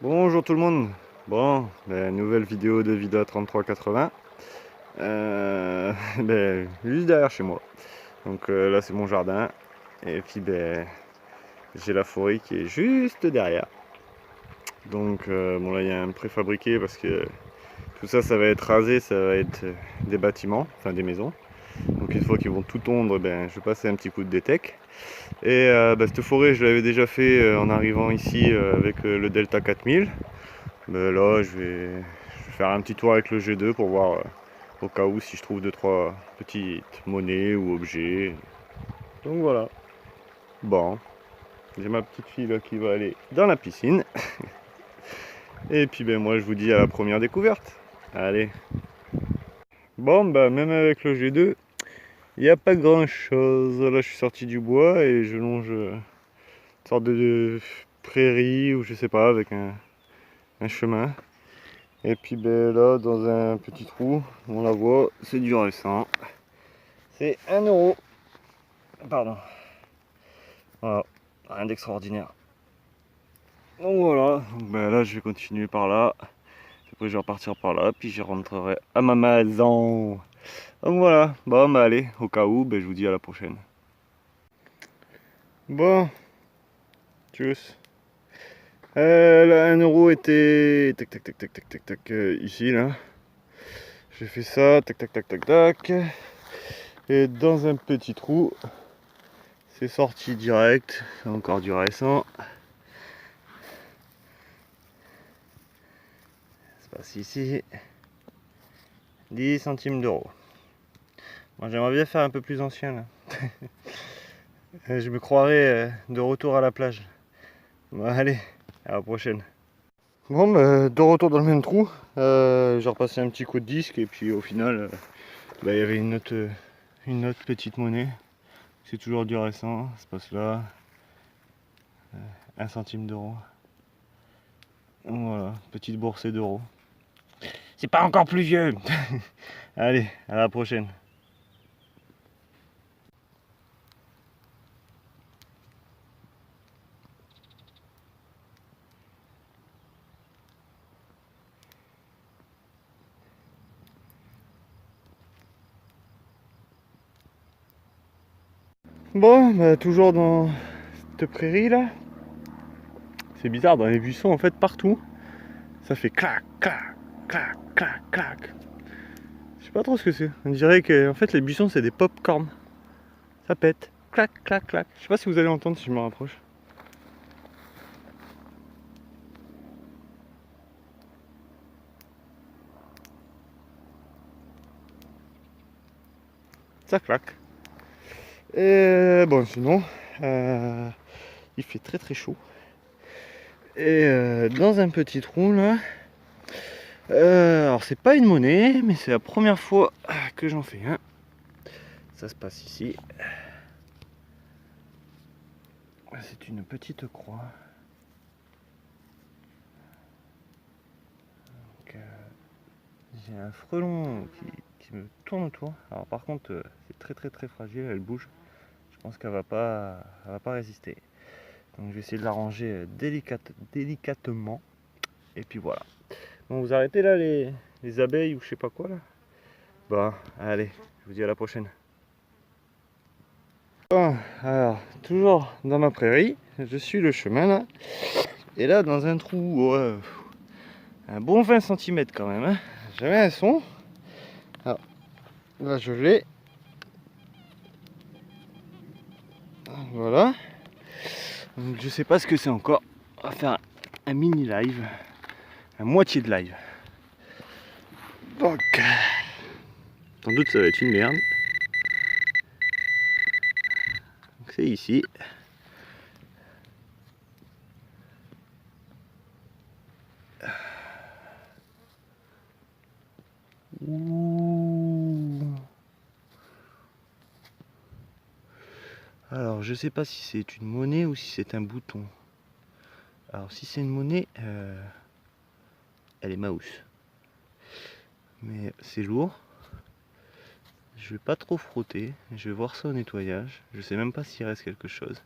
Bonjour tout le monde. Bon, nouvelle vidéo de Vida 3380. Juste derrière chez moi. Donc là c'est mon jardin. Et puis j'ai la forêt qui est juste derrière. Donc bon là il y a un préfabriqué parce que tout ça ça va être rasé, ça va être des bâtiments, enfin des maisons. Donc une fois qu'ils vont tout tondre, je vais passer un petit coup de détec. Et cette forêt je l'avais déjà fait en arrivant ici avec le Delta 4000. Là, je vais faire un petit tour avec le G2 pour voir au cas où si je trouve 2-3 petites monnaies ou objets. Donc voilà. Bon, j'ai ma petite fille là qui va aller dans la piscine. Et puis moi je vous dis à la première découverte. Allez. Bon, même avec le G2, il n'y a pas grand chose. Là je suis sorti du bois et je longe une sorte de prairie ou je sais pas avec un chemin. Et puis là, dans un petit trou, on la voit, c'est du récent. C'est 1 €. Pardon. Voilà, rien d'extraordinaire. Donc voilà, là je vais continuer par là. Après je vais repartir par là, puis je rentrerai à ma maison. Donc voilà, bon allez, au cas où, je vous dis à la prochaine. Bon, tchuss. Là, 1 € était tac tac tac tac tac tac tac ici là. J'ai fait ça, tac tac tac tac tac. Et dans un petit trou, c'est sorti direct, c'est encore du récent. C'est passé ici. 10 centimes d'euros. Moi j'aimerais bien faire un peu plus ancien là. Je me croirais de retour à la plage. Bon, allez, à la prochaine. Bon, de retour dans le même trou. J'ai repassé un petit coup de disque et puis au final, il y avait une autre petite monnaie. C'est toujours du récent, ça passe là. 1 centime d'euro. Voilà, petite boursée d'euros. C'est pas encore plus vieux. Allez, à la prochaine. Bon, toujours dans cette prairie là. C'est bizarre, dans les buissons en fait partout, ça fait clac, clac, clac, clac, clac. Je sais pas trop ce que c'est. On dirait que en fait les buissons c'est des pop-corn. Ça pète. Clac, clac, clac. Je sais pas si vous allez entendre si je me rapproche. Ça claque. Et bon sinon, il fait très très chaud. Et dans un petit trou là. Alors c'est pas une monnaie, mais c'est la première fois que j'en fais un. Ça se passe ici. C'est une petite croix. Donc, j'ai un frelon qui me tourne autour. Alors par contre, c'est très très très fragile, elle bouge. Je pense qu'elle va pas résister. Donc je vais essayer de l'arranger délicatement. Et puis voilà. Bon, vous arrêtez là les abeilles ou je sais pas quoi là. Bon, allez, je vous dis à la prochaine. Bon, alors, toujours dans ma prairie, je suis le chemin là. Et là, dans un trou, un bon 20 cm quand même. Hein. J'avais un son. Alors, là, je l'ai. Voilà. Donc, je sais pas ce que c'est encore. On va faire un mini live. Un moitié de live. Donc, sans doute, ça va être une merde. Donc, c'est ici. Ouh. Alors, je sais pas si c'est une monnaie ou si c'est un bouton. Alors, si c'est une monnaie, elle est mouse. Mais c'est lourd. Je vais pas trop frotter. Je vais voir ça au nettoyage. Je sais même pas s'il reste quelque chose.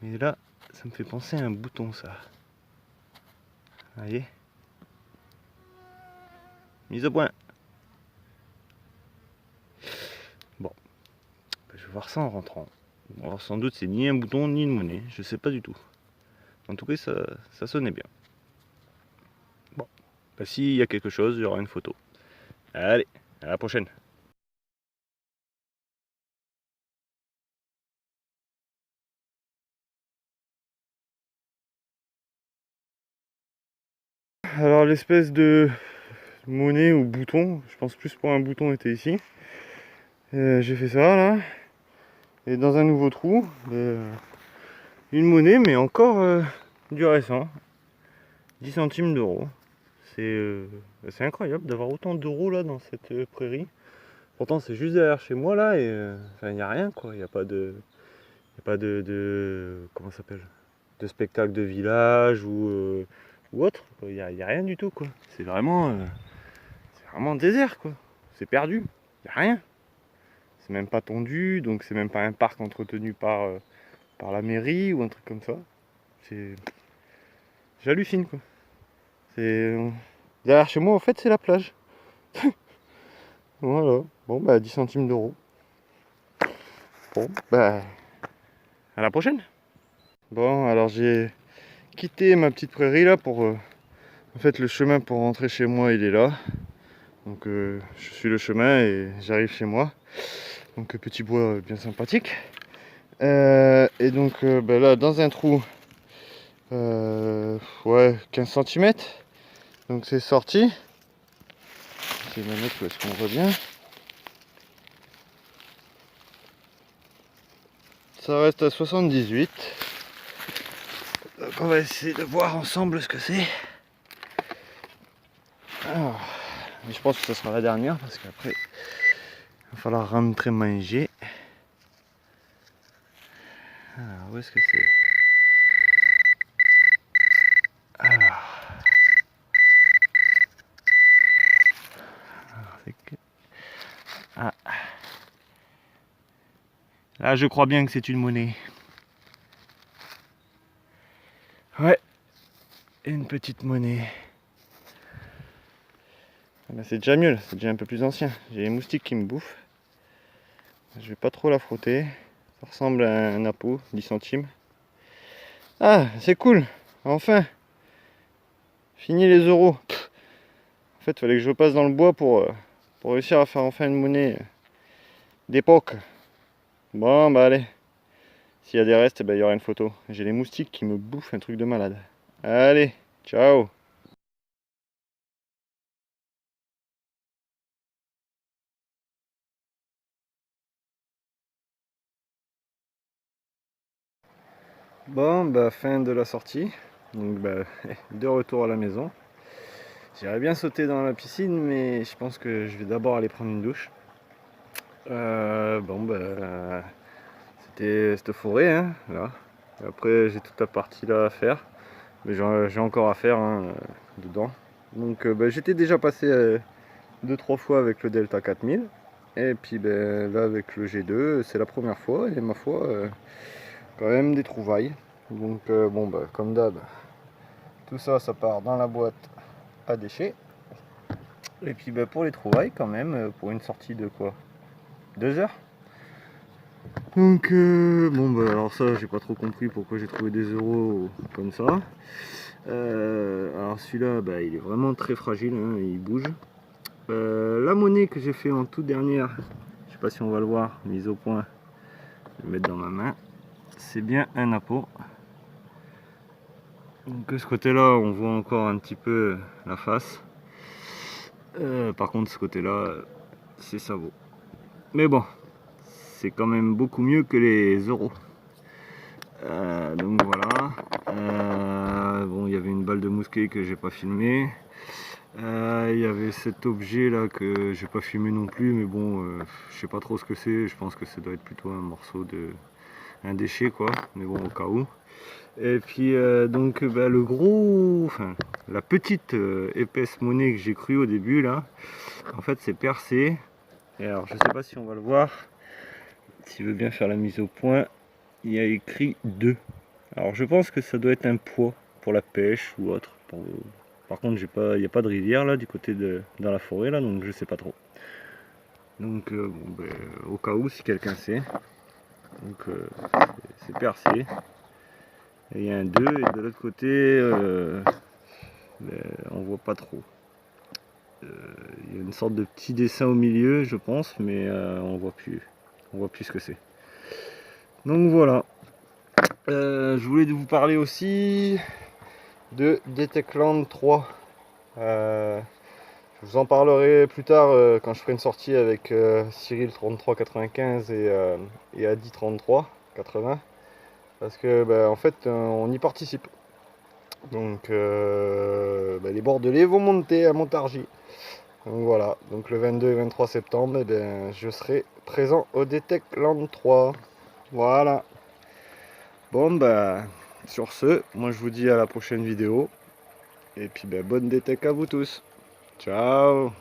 Mais là, ça me fait penser à un bouton, ça. Allez. Mise au point. Bon, je vais voir ça en rentrant. Alors sans doute c'est ni un bouton ni une monnaie, je sais pas du tout. En tout cas ça sonnait bien. Bon, bah, s'il y a quelque chose, il y aura une photo. Allez, à la prochaine. Alors l'espèce de monnaie ou bouton, je pense plus pour un bouton, était ici. J'ai fait ça là. Et dans un nouveau trou, une monnaie mais encore du récent. 10 centimes d'euros. C'est incroyable d'avoir autant d'euros là dans cette prairie. Pourtant c'est juste derrière chez moi là et il n'y a rien quoi. Il n'y a pas de. Il n'y a pas de comment ça s'appelle, de spectacle de village ou autre. Il n'y a rien du tout quoi. C'est vraiment désert quoi. C'est perdu. Il n'y a rien. C'est même pas tondu, donc c'est même pas un parc entretenu par la mairie ou un truc comme ça. J'hallucine quoi. Derrière chez moi en fait c'est la plage. Voilà. Bon bah 10 centimes d'euros. Bon bah à la prochaine. Bon alors j'ai quitté ma petite prairie là pour en fait le chemin pour rentrer chez moi il est là. Donc je suis le chemin et j'arrive chez moi. Donc petit bois bien sympathique. Et donc bah, là dans un trou ouais 15 cm. Donc c'est sorti. Je vais mettre où est-ce qu'on voit bien. Ça reste à 78. Donc on va essayer de voir ensemble ce que c'est. Alors, je pense que ce sera la dernière parce qu'après il va falloir rentrer manger. Alors où est-ce que c'est? C'est que... Ah. Là je crois bien que c'est une monnaie. Ouais, une petite monnaie. Ah ben c'est déjà mieux, c'est déjà un peu plus ancien. J'ai les moustiques qui me bouffent. Je vais pas trop la frotter. Ça ressemble à un appôt, 10 centimes. Ah, c'est cool, enfin. Fini les euros. En fait, il fallait que je passe dans le bois pour réussir à faire enfin une monnaie d'époque. Bon, bah allez. S'il y a des restes, eh ben, il y aura une photo. J'ai les moustiques qui me bouffent un truc de malade. Allez, ciao. Bon, bah fin de la sortie. Donc bah, de retour à la maison. J'irais bien sauter dans la piscine, mais je pense que je vais d'abord aller prendre une douche. Bon bah c'était cette forêt hein, là. Et après j'ai toute la partie là à faire. Mais j'ai encore à faire hein, dedans. Donc bah, j'étais déjà passé 2-3 fois avec le Delta 4000. Et puis ben, là avec le G2 c'est la première fois et ma foi quand même des trouvailles. Donc bon bah comme d'hab, tout ça ça part dans la boîte à déchets. Et puis bah, pour les trouvailles quand même, pour une sortie de quoi, 2 heures. Donc bon bah alors ça j'ai pas trop compris pourquoi j'ai trouvé des euros comme ça. Alors celui-là bah, il est vraiment très fragile hein, il bouge. La monnaie que j'ai fait en toute dernière, je sais pas si on va le voir, mise au point, je vais le mettre dans ma main, c'est bien un appôt. Donc de ce côté là on voit encore un petit peu la face. Par contre ce côté là c'est ça vaut. Mais bon, c'est quand même beaucoup mieux que les euros. Donc voilà. Bon, il y avait une balle de mousquet que j'ai pas filmé. Il y avait cet objet là que j'ai pas filmé non plus, mais bon, je sais pas trop ce que c'est. Je pense que ça doit être plutôt un morceau de, un déchet quoi. Mais bon, au cas où. Et puis donc bah, le gros, enfin la petite épaisse monnaie que j'ai cru au début là, en fait c'est percé. Et alors je sais pas si on va le voir. S'il veut bien faire la mise au point, il y a écrit 2. Alors je pense que ça doit être un poids pour la pêche ou autre, Par contre, il n'y a pas de rivière là du côté dans la forêt là, donc je sais pas trop. Donc bon, ben, au cas où si quelqu'un sait. Donc c'est percé. Et il y a un 2 et de l'autre côté ben, on voit pas trop. Il y a une sorte de petit dessin au milieu je pense, mais on voit plus ce que c'est. Donc voilà. Je voulais vous parler aussi de Detectland 3. Je vous en parlerai plus tard quand je ferai une sortie avec Cyril 3395 et Adi 3380 parce que bah, en fait on y participe. Donc bah, les Bordelais vont monter à Montargis. Donc voilà, donc le 22 et 23 septembre, eh bien, je serai présent au Detectland 3. Voilà. Bon bah sur ce, moi je vous dis à la prochaine vidéo. Et puis bah, bonne détec à vous tous. Ciao.